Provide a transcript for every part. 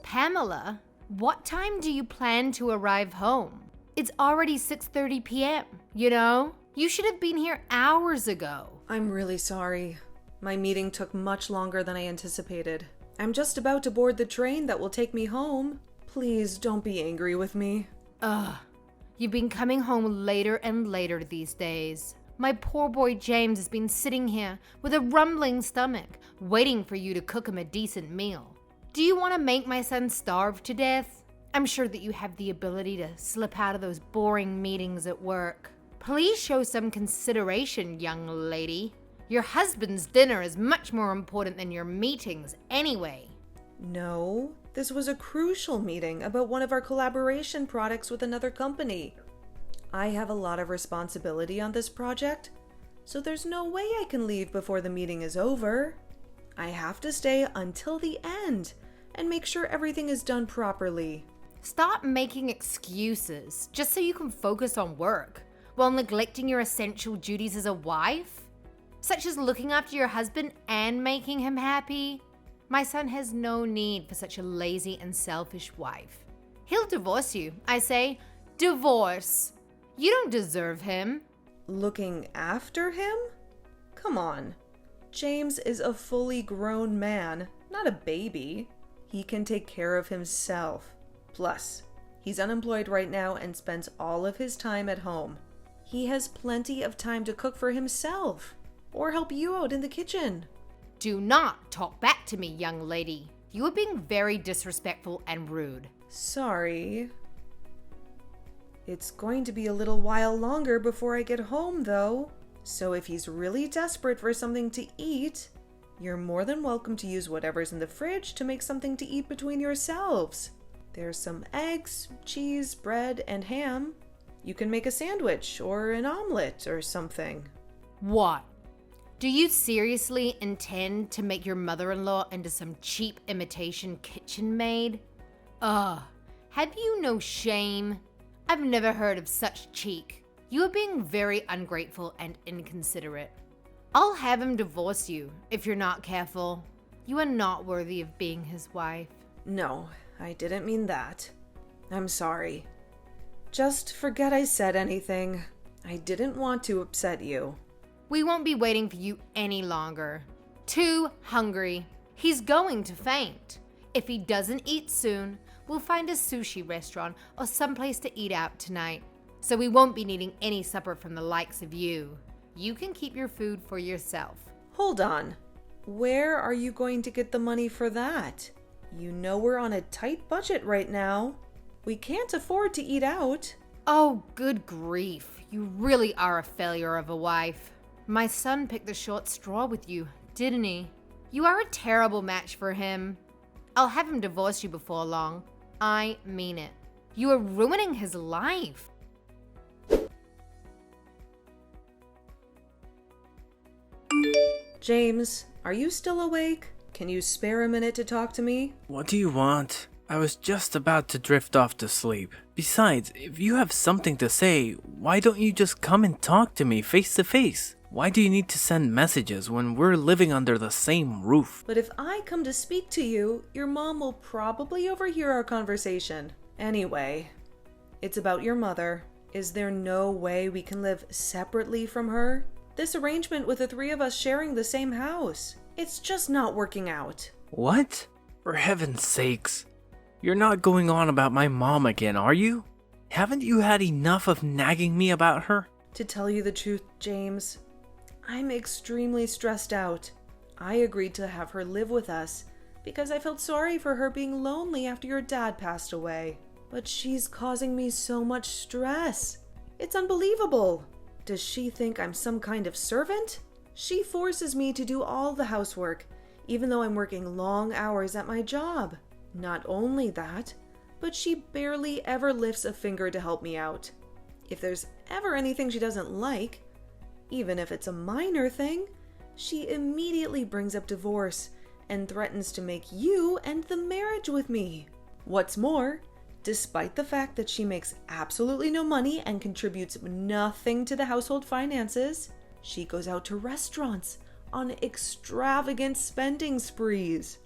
Pamela, what time do you plan to arrive home? It's already 6:30 p.m., you know? You should have been here hours ago. I'm really sorry. My meeting took much longer than I anticipated. I'm just about to board the train that will take me home. Please don't be angry with me. Ugh, you've been coming home later and later these days. My poor boy James has been sitting here with a rumbling stomach, waiting for you to cook him a decent meal. Do you want to make my son starve to death? I'm sure that you have the ability to slip out of those boring meetings at work. Please show some consideration, young lady. Your husband's dinner is much more important than your meetings anyway. No, this was a crucial meeting about one of our collaboration products with another company. I have a lot of responsibility on this project, so there's no way I can leave before the meeting is over. I have to stay until the end and make sure everything is done properly. Stop making excuses just so you can focus on work while neglecting your essential duties as a wife, such as looking after your husband and making him happy. My son has no need for such a lazy and selfish wife. He'll divorce you. I say, divorce. You don't deserve him. Looking after him? Come on. James is a fully grown man, not a baby. He can take care of himself. Plus, he's unemployed right now and spends all of his time at home. He has plenty of time to cook for himself or help you out in the kitchen. Do not talk back to me, young lady. You are being very disrespectful and rude. Sorry. It's going to be a little while longer before I get home, though. So if he's really desperate for something to eat, you're more than welcome to use whatever's in the fridge to make something to eat between yourselves. There's some eggs, cheese, bread, and ham. You can make a sandwich or an omelet or something. What? Do you seriously intend to make your mother-in-law into some cheap imitation kitchen maid? Ugh, have you no shame? I've never heard of such cheek. You are being very ungrateful and inconsiderate. I'll have him divorce you if you're not careful. You are not worthy of being his wife. No, I didn't mean that. I'm sorry. Just forget I said anything. I didn't want to upset you. We won't be waiting for you any longer. Too hungry. He's going to faint. If he doesn't eat soon, we'll find a sushi restaurant or someplace to eat out tonight. So we won't be needing any supper from the likes of you. You can keep your food for yourself. Hold on. Where are you going to get the money for that? You know we're on a tight budget right now. We can't afford to eat out. Oh, good grief. You really are a failure of a wife. My son picked the short straw with you, didn't he? You are a terrible match for him. I'll have him divorce you before long. I mean it. You are ruining his life. James, are you still awake? Can you spare a minute to talk to me? What do you want? I was just about to drift off to sleep. Besides, if you have something to say, why don't you just come and talk to me face to face? Why do you need to send messages when we're living under the same roof? But if I come to speak to you, your mom will probably overhear our conversation. Anyway, it's about your mother. Is there no way we can live separately from her? This arrangement with the three of us sharing the same house, it's just not working out. What? For heaven's sakes. You're not going on about my mom again, are you? Haven't you had enough of nagging me about her? To tell you the truth, James, I'm extremely stressed out. I agreed to have her live with us because I felt sorry for her being lonely after your dad passed away. But she's causing me so much stress. It's unbelievable. Does she think I'm some kind of servant? She forces me to do all the housework, even though I'm working long hours at my job. Not only that, but she barely ever lifts a finger to help me out. If there's ever anything she doesn't like, even if it's a minor thing, she immediately brings up divorce and threatens to make you end the marriage with me. What's more, despite the fact that she makes absolutely no money and contributes nothing to the household finances, she goes out to restaurants on extravagant spending sprees.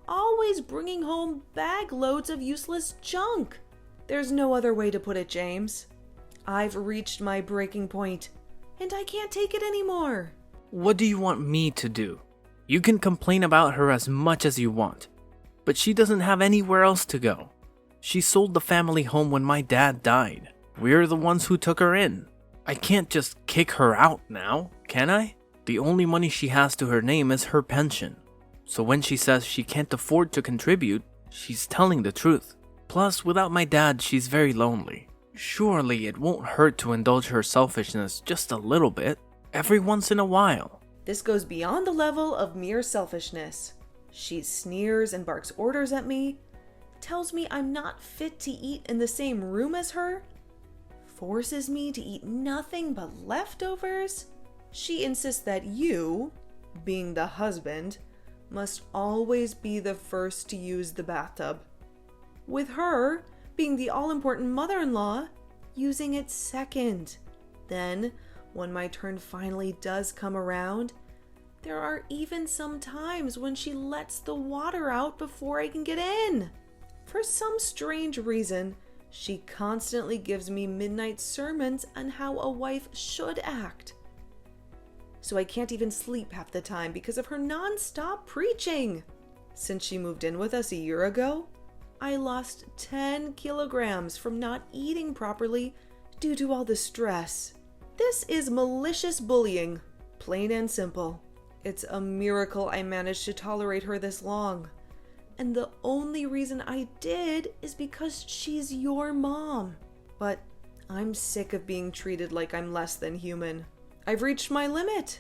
always bringing home bag loads of useless junk. There's no other way to put it, James. I've reached my breaking point, and I can't take it anymore. What do you want me to do? You can complain about her as much as you want, but she doesn't have anywhere else to go. She sold the family home when my dad died. We're the ones who took her in. I can't just kick her out now, can I? The only money she has to her name is her pension. So when she says she can't afford to contribute, she's telling the truth. Plus, without my dad, she's very lonely. Surely it won't hurt to indulge her selfishness just a little bit, every once in a while. This goes beyond the level of mere selfishness. She sneers and barks orders at me, tells me I'm not fit to eat in the same room as her, forces me to eat nothing but leftovers. She insists that you, being the husband, must always be the first to use the bathtub, with her, being the all-important mother-in-law, using it second. Then, when my turn finally does come around, there are even some times when she lets the water out before I can get in. For some strange reason, she constantly gives me midnight sermons on how a wife should act. So I can't even sleep half the time because of her non-stop preaching. Since she moved in with us a year ago, I lost 10 kilograms from not eating properly due to all the stress. This is malicious bullying, plain and simple. It's a miracle I managed to tolerate her this long. And the only reason I did is because she's your mom. But I'm sick of being treated like I'm less than human. I've reached my limit.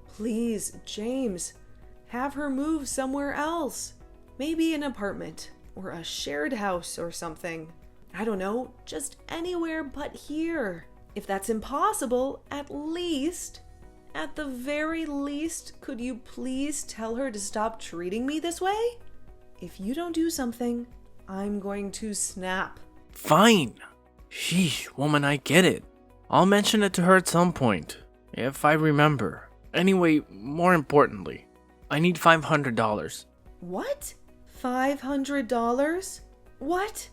Please, James, have her move somewhere else. Maybe an apartment or a shared house or something. I don't know, just anywhere but here. If that's impossible, at the very least, could you please tell her to stop treating me this way? If you don't do something, I'm going to snap. Fine. Sheesh, woman, I get it. I'll mention it to her at some point, if I remember. Anyway, more importantly, I need $500. What? $500? What?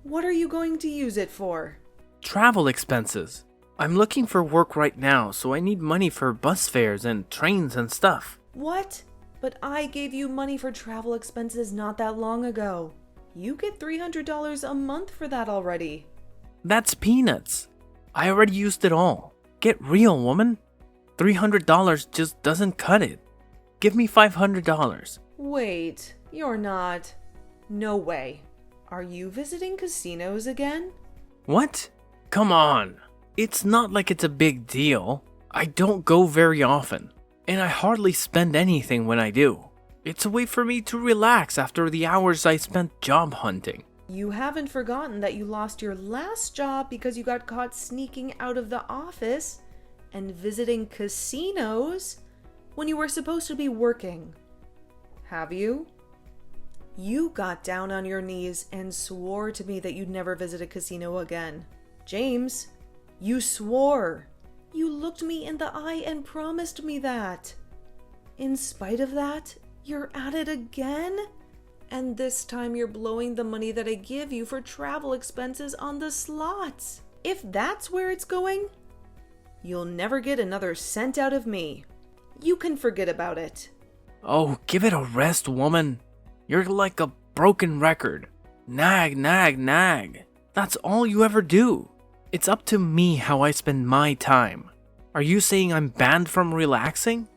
What are you going to use it for? Travel expenses. I'm looking for work right now, so I need money for bus fares and trains and stuff. What? But I gave you money for travel expenses not that long ago. You get $300 a month for that already. That's peanuts. I already used it all. Get real, woman. $300 just doesn't cut it. Give me $500. Wait, you're not. No way. Are you visiting casinos again? What? Come on. It's not like it's a big deal. I don't go very often, and I hardly spend anything when I do. It's a way for me to relax after the hours I spent job hunting. You haven't forgotten that you lost your last job because you got caught sneaking out of the office and visiting casinos when you were supposed to be working. Have you? You got down on your knees and swore to me that you'd never visit a casino again. James, you swore. You looked me in the eye and promised me that. In spite of that, you're at it again? And this time you're blowing the money that I give you for travel expenses on the slots. If that's where it's going, you'll never get another cent out of me. You can forget about it. Oh, give it a rest, woman. You're like a broken record. Nag, nag, nag. That's all you ever do. It's up to me how I spend my time. Are you saying I'm banned from relaxing?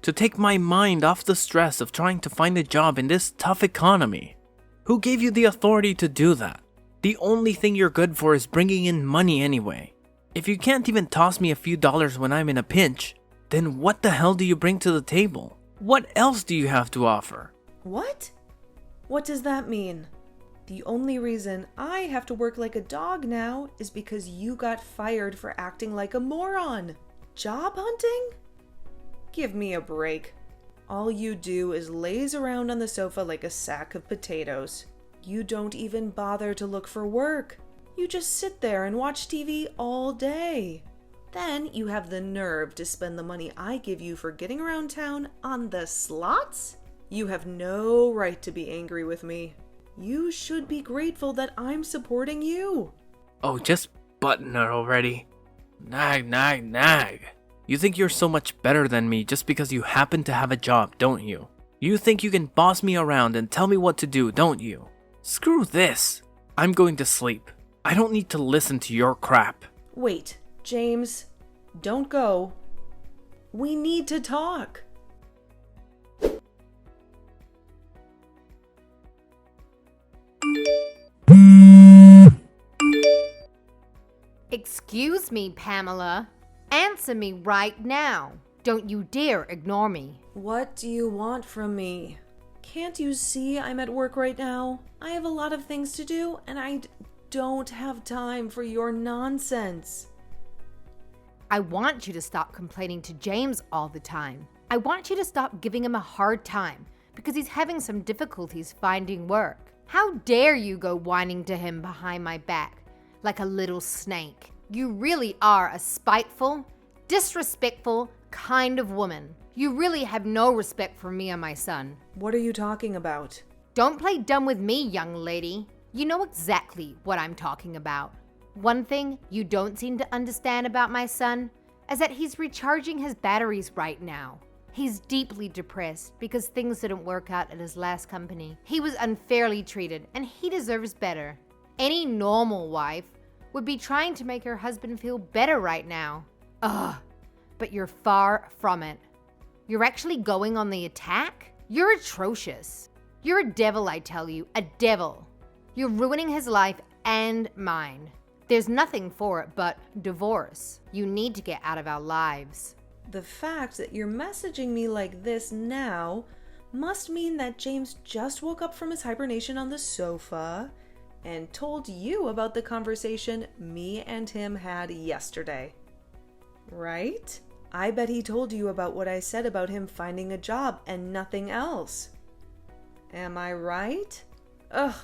To take my mind off the stress of trying to find a job in this tough economy? Who gave you the authority to do that? The only thing you're good for is bringing in money anyway. If you can't even toss me a few dollars when I'm in a pinch, then what the hell do you bring to the table? What else do you have to offer? What? What does that mean? The only reason I have to work like a dog now is because you got fired for acting like a moron. Job hunting? Give me a break. All you do is laze around on the sofa like a sack of potatoes. You don't even bother to look for work. You just sit there and watch TV all day. Then you have the nerve to spend the money I give you for getting around town on the slots? You have no right to be angry with me. You should be grateful that I'm supporting you. Oh, just button her already. Nag, nag, nag. You think you're so much better than me just because you happen to have a job, don't you? You think you can boss me around and tell me what to do, don't you? Screw this. I'm going to sleep. I don't need to listen to your crap. Wait, James, don't go. We need to talk. Excuse me, Pamela. Answer me right now. Don't you dare ignore me. What do you want from me? Can't you see I'm at work right now? I have a lot of things to do, and I don't have time for your nonsense. I want you to stop complaining to James all the time. I want you to stop giving him a hard time because he's having some difficulties finding work. How dare you go whining to him behind my back like a little snake? You really are a spiteful, disrespectful kind of woman. You really have no respect for me and my son. What are you talking about? Don't play dumb with me, young lady. You know exactly what I'm talking about. One thing you don't seem to understand about my son is that he's recharging his batteries right now. He's deeply depressed because things didn't work out at his last company. He was unfairly treated and he deserves better. Any normal wife would be trying to make her husband feel better right now. Ugh, but you're far from it. You're actually going on the attack? You're atrocious. You're a devil, I tell you, a devil. You're ruining his life and mine. There's nothing for it but divorce. You need to get out of our lives. The fact that you're messaging me like this now must mean that James just woke up from his hibernation on the sofa and told you about the conversation me and him had yesterday. Right? I bet he told you about what I said about him finding a job and nothing else. Am I right? Ugh,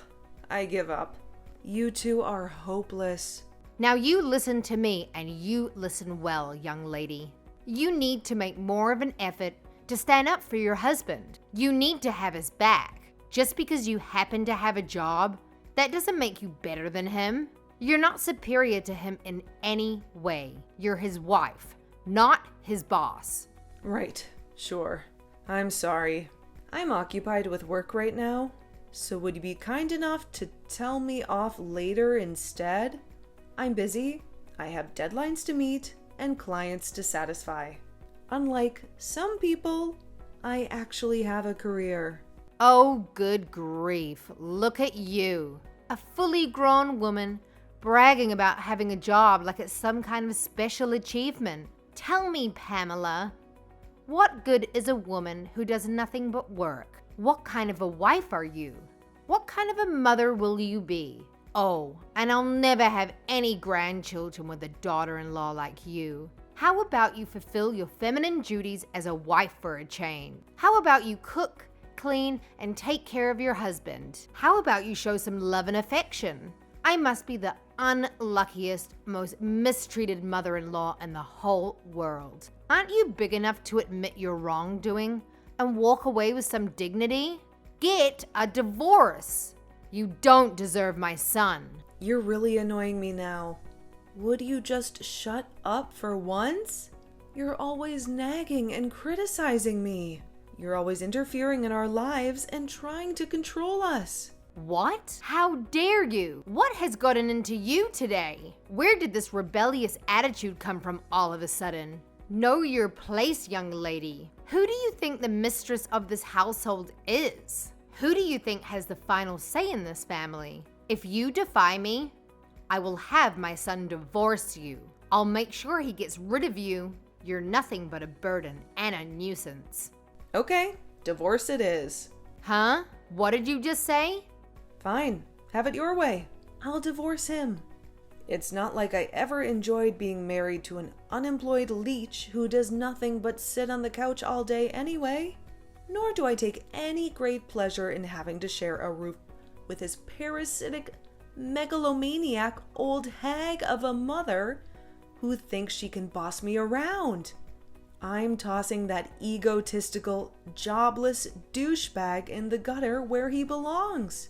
I give up. You two are hopeless. Now you listen to me and you listen well, young lady. You need to make more of an effort to stand up for your husband. You need to have his back. Just because you happen to have a job, that doesn't make you better than him. You're not superior to him in any way. You're his wife, not his boss. Right, sure. I'm sorry. I'm occupied with work right now, so would you be kind enough to tell me off later instead? I'm busy, I have deadlines to meet, and clients to satisfy. Unlike some people, I actually have a career. Oh, good grief. Look at you. A fully grown woman bragging about having a job like it's some kind of special achievement. Tell me, Pamela, what good is a woman who does nothing but work? What kind of a wife are you? What kind of a mother will you be? Oh, and I'll never have any grandchildren with a daughter-in-law like you. How about you fulfill your feminine duties as a wife for a change? How about you cook, clean, and take care of your husband? How about you show some love and affection? I must be the unluckiest, most mistreated mother-in-law in the whole world. Aren't you big enough to admit your wrongdoing and walk away with some dignity? Get a divorce. You don't deserve my son. You're really annoying me now. Would you just shut up for once? You're always nagging and criticizing me. You're always interfering in our lives and trying to control us. What? How dare you? What has gotten into you today? Where did this rebellious attitude come from all of a sudden? Know your place, young lady. Who do you think the mistress of this household is? Who do you think has the final say in this family? If you defy me, I will have my son divorce you. I'll make sure he gets rid of you. You're nothing but a burden and a nuisance. Okay, divorce it is. Huh? What did you just say? Fine, have it your way. I'll divorce him. It's not like I ever enjoyed being married to an unemployed leech who does nothing but sit on the couch all day anyway. Nor do I take any great pleasure in having to share a roof with his parasitic, megalomaniac old hag of a mother who thinks she can boss me around. I'm tossing that egotistical, jobless douchebag in the gutter where he belongs.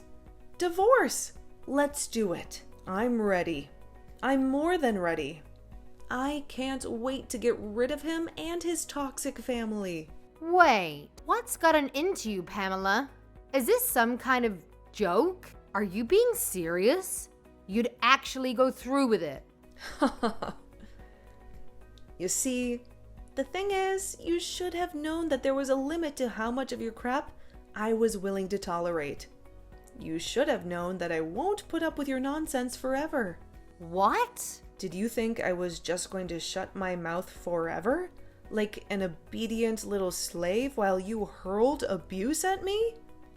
Divorce! Let's do it. I'm ready. I'm more than ready. I can't wait to get rid of him and his toxic family. Wait, what's gotten into you, Pamela? Is this some kind of joke? Are you being serious? You'd actually go through with it. You see, the thing is, you should have known that there was a limit to how much of your crap I was willing to tolerate. You should have known that I won't put up with your nonsense forever. What? Did you think I was just going to shut my mouth forever? Like an obedient little slave while you hurled abuse at me?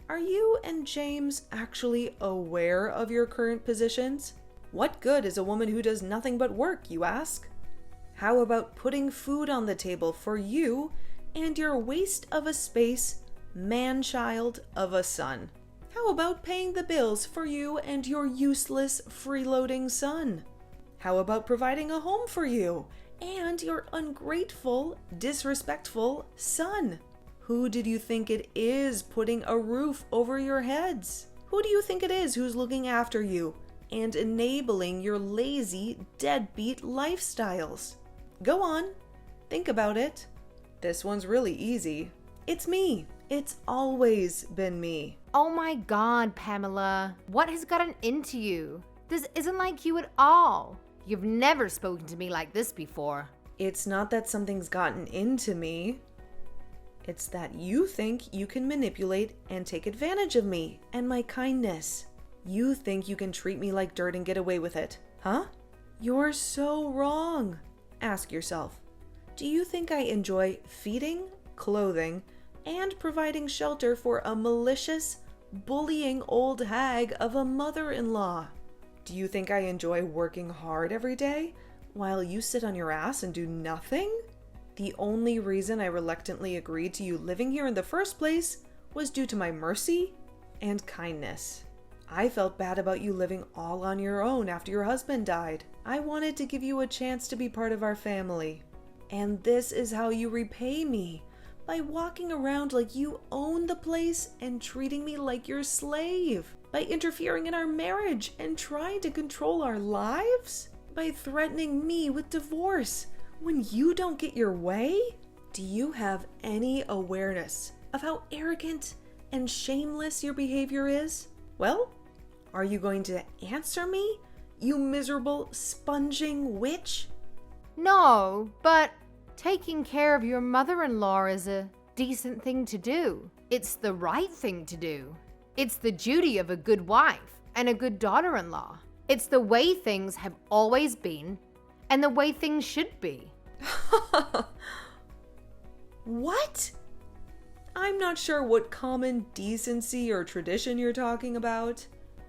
Are you and James actually aware of your current positions? What good is a woman who does nothing but work, you ask? How about putting food on the table for you and your waste of a space, man-child of a son? How about paying the bills for you and your useless, freeloading son? How about providing a home for you and your ungrateful, disrespectful son? Who did you think it is putting a roof over your heads? Who do you think it is who's looking after you and enabling your lazy, deadbeat lifestyles? Go on, think about it. This one's really easy. It's me. It's always been me. Oh my God, Pamela. What has gotten into you? This isn't like you at all. You've never spoken to me like this before. It's not that something's gotten into me. It's that you think you can manipulate and take advantage of me and my kindness. You think you can treat me like dirt and get away with it, huh? You're so wrong. Ask yourself, do you think I enjoy feeding, clothing, and providing shelter for a malicious, bullying old hag of a mother-in-law? Do you think I enjoy working hard every day while you sit on your ass and do nothing? The only reason I reluctantly agreed to you living here in the first place was due to my mercy and kindness. I felt bad about you living all on your own after your husband died. I wanted to give you a chance to be part of our family. And this is how you repay me, by walking around like you own the place and treating me like your slave, by interfering in our marriage and trying to control our lives, by threatening me with divorce when you don't get your way. Do you have any awareness of how arrogant and shameless your behavior is? Well, are you going to answer me, you miserable, sponging witch? No, but taking care of your mother-in-law is a decent thing to do. It's the right thing to do. It's the duty of a good wife and a good daughter-in-law. It's the way things have always been and the way things should be. What? I'm not sure what common decency or tradition you're talking about.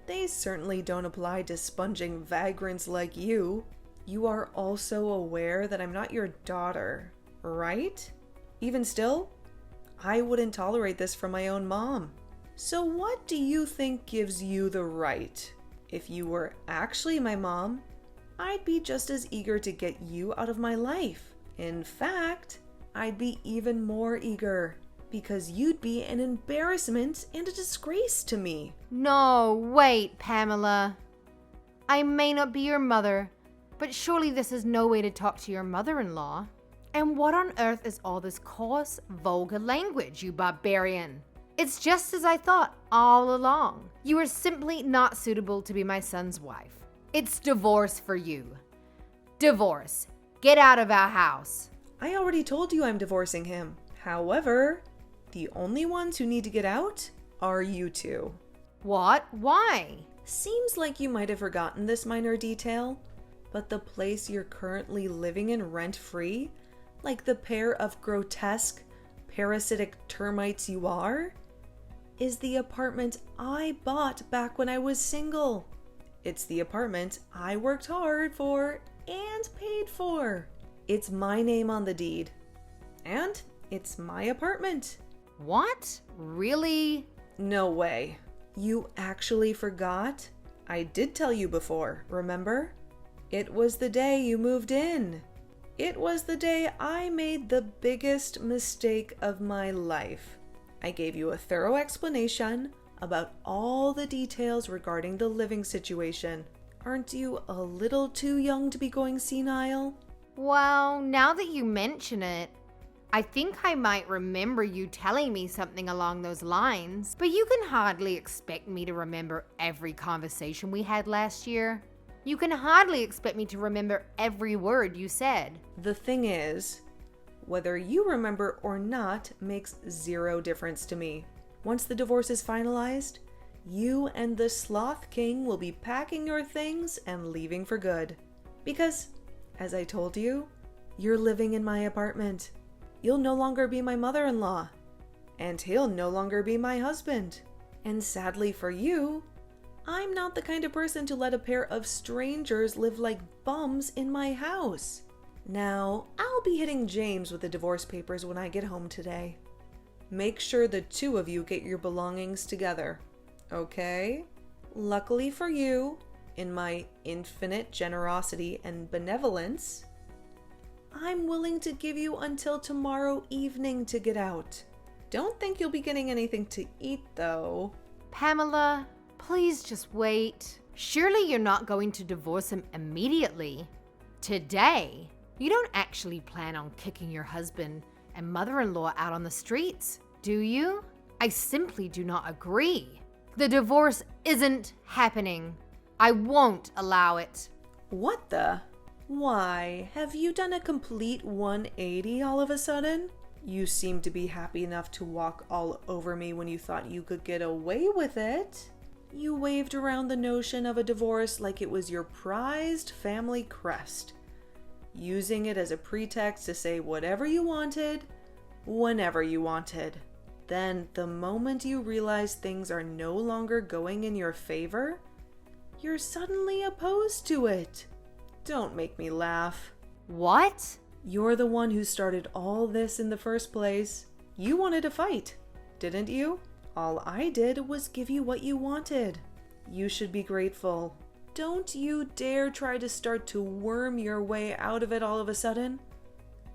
They certainly don't apply to sponging vagrants like you. You are also aware that I'm not your daughter, right? Even still, I wouldn't tolerate this from my own mom. So what do you think gives you the right? If you were actually my mom, I'd be just as eager to get you out of my life. In fact, I'd be even more eager, because you'd be an embarrassment and a disgrace to me. No, wait, Pamela. I may not be your mother, but surely this is no way to talk to your mother-in-law. And what on earth is all this coarse, vulgar language, you barbarian? It's just as I thought all along. You are simply not suitable to be my son's wife. It's divorce for you. Divorce. Get out of our house. I already told you I'm divorcing him. However, the only ones who need to get out are you two. What? Why? Seems like you might have forgotten this minor detail, but the place you're currently living in rent-free, like the pair of grotesque, parasitic termites you are, is the apartment I bought back when I was single. It's the apartment I worked hard for and paid for. It's my name on the deed. And it's my apartment. What? Really? No way. You actually forgot? I did tell you before, remember? It was the day you moved in. It was the day I made the biggest mistake of my life. I gave you a thorough explanation about all the details regarding the living situation. Aren't you a little too young to be going senile? Well, now that you mention it, I think I might remember you telling me something along those lines, but you can hardly expect me to remember every conversation we had last year. You can hardly expect me to remember every word you said. The thing is, whether you remember or not makes zero difference to me. Once the divorce is finalized, you and the Sloth King will be packing your things and leaving for good. Because, as I told you, you're living in my apartment. You'll no longer be my mother-in-law, and he'll no longer be my husband. And sadly for you, I'm not the kind of person to let a pair of strangers live like bums in my house. Now, I'll be hitting James with the divorce papers when I get home today. Make sure the two of you get your belongings together, okay? Luckily for you, in my infinite generosity and benevolence, I'm willing to give you until tomorrow evening to get out. Don't think you'll be getting anything to eat, though. Pamela, please just wait. Surely you're not going to divorce him immediately. Today, you don't actually plan on kicking your husband and mother-in-law out on the streets, do you? I simply do not agree. The divorce isn't happening. I won't allow it. What the? Why, have you done a complete 180 all of a sudden? You seem to be happy enough to walk all over me when you thought you could get away with it. You waved around the notion of a divorce like it was your prized family crest, using it as a pretext to say whatever you wanted, whenever you wanted. Then, the moment you realize things are no longer going in your favor, you're suddenly opposed to it. Don't make me laugh. What? You're the one who started all this in the first place. You wanted to fight, didn't you? All I did was give you what you wanted. You should be grateful. Don't you dare try to start to worm your way out of it all of a sudden.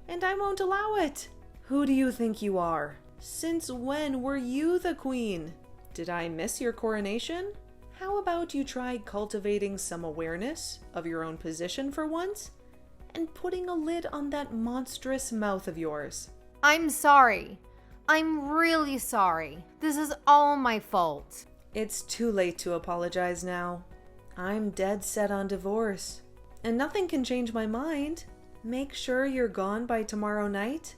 And I won't allow it. Who do you think you are? Since when were you the queen? Did I miss your coronation? How about you try cultivating some awareness of your own position for once, and putting a lid on that monstrous mouth of yours? I'm sorry. I'm really sorry. This is all my fault. It's too late to apologize now. I'm dead set on divorce, and nothing can change my mind. Make sure you're gone by tomorrow night,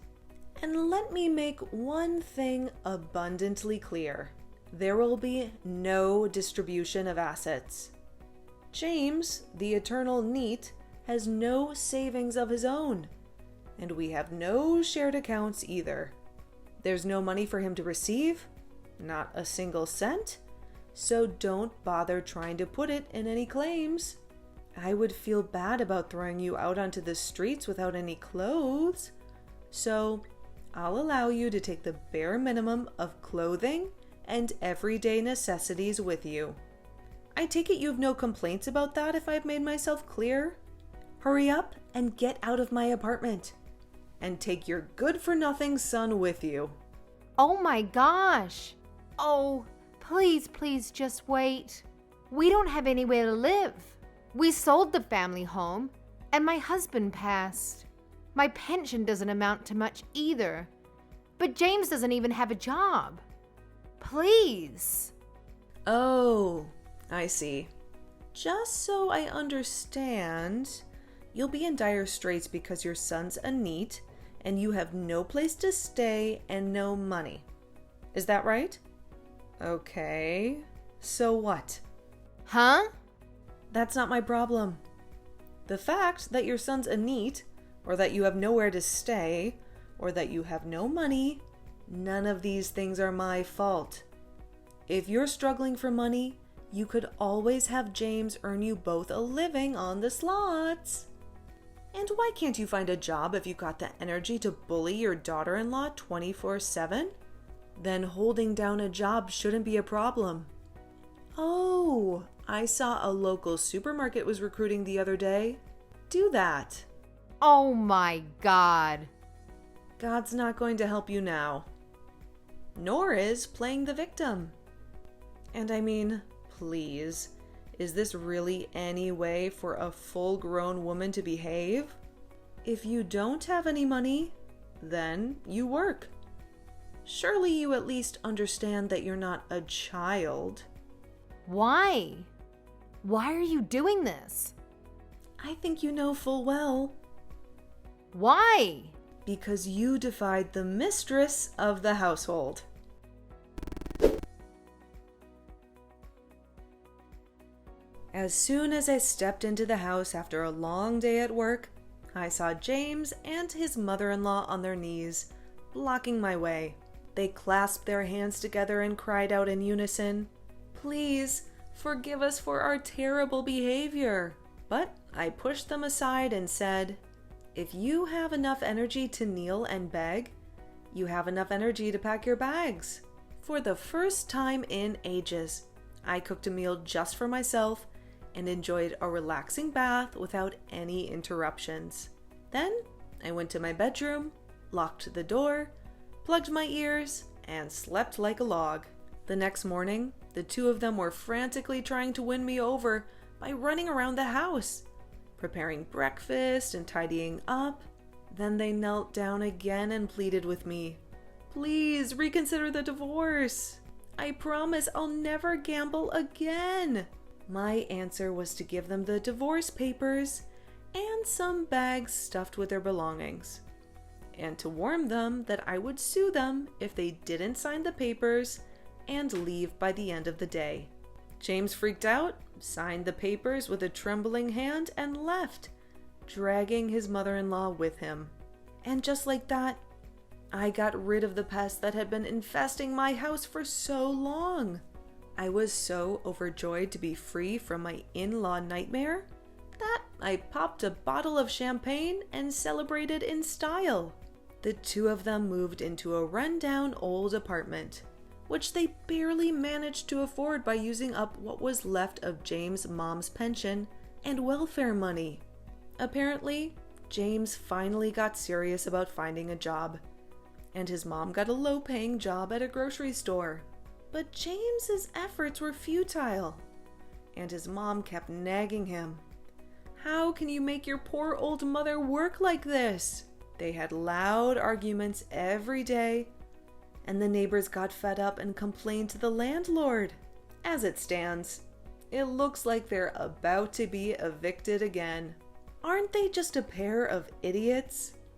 and let me make one thing abundantly clear. There will be no distribution of assets. James, the eternal NEET, has no savings of his own, and we have no shared accounts either. There's no money for him to receive, not a single cent, so don't bother trying to put it in any claims. I would feel bad about throwing you out onto the streets without any clothes, so I'll allow you to take the bare minimum of clothing and everyday necessities with you. I take it you have no complaints about that if I've made myself clear? Hurry up and get out of my apartment, and take your good-for-nothing son with you. Oh my gosh. Oh, please just wait. We don't have anywhere to live. We sold the family home, and my husband passed. My pension doesn't amount to much either. But James doesn't even have a job. Please. Oh, I see. Just so I understand, you'll be in dire straits because your son's a NEET and you have no place to stay and no money. Is that right? Okay. So what? Huh? That's not my problem. The fact that your son's a NEET, or that you have nowhere to stay, or that you have no money, none of these things are my fault. If you're struggling for money, you could always have James earn you both a living on the slots. And why can't you find a job if you got the energy to bully your daughter-in-law 24/7? Then holding down a job shouldn't be a problem. Oh, I saw a local supermarket was recruiting the other day. Do that. Oh my God. God's not going to help you now. Nor is playing the victim. And I mean, please, is this really any way for a full-grown woman to behave? If you don't have any money, then you work. Surely you at least understand that you're not a child. Why? Why are you doing this? I think you know full well. Why? Because you defied the mistress of the household. As soon as I stepped into the house after a long day at work, I saw James and his mother-in-law on their knees, blocking my way. They clasped their hands together and cried out in unison, "Please, forgive us for our terrible behavior." But I pushed them aside and said, "If you have enough energy to kneel and beg, you have enough energy to pack your bags." For the first time in ages, I cooked a meal just for myself and enjoyed a relaxing bath without any interruptions. Then I went to my bedroom, locked the door, plugged my ears, and slept like a log. The next morning, the two of them were frantically trying to win me over by running around the house, preparing breakfast and tidying up. Then they knelt down again and pleaded with me, "Please reconsider the divorce. I promise I'll never gamble again." My answer was to give them the divorce papers and some bags stuffed with their belongings, and to warn them that I would sue them if they didn't sign the papers and leave by the end of the day. James freaked out, signed the papers with a trembling hand, and left, dragging his mother-in-law with him. And just like that, I got rid of the pest that had been infesting my house for so long. I was so overjoyed to be free from my in-law nightmare that I popped a bottle of champagne and celebrated in style. The two of them moved into a rundown old apartment, which they barely managed to afford by using up what was left of James' mom's pension and welfare money. Apparently, James finally got serious about finding a job, and his mom got a low-paying job at a grocery store. But James's efforts were futile, and his mom kept nagging him. "How can you make your poor old mother work like this?" They had loud arguments every day, and the neighbors got fed up and complained to the landlord. As it stands, it looks like they're about to be evicted again. Aren't they just a pair of idiots?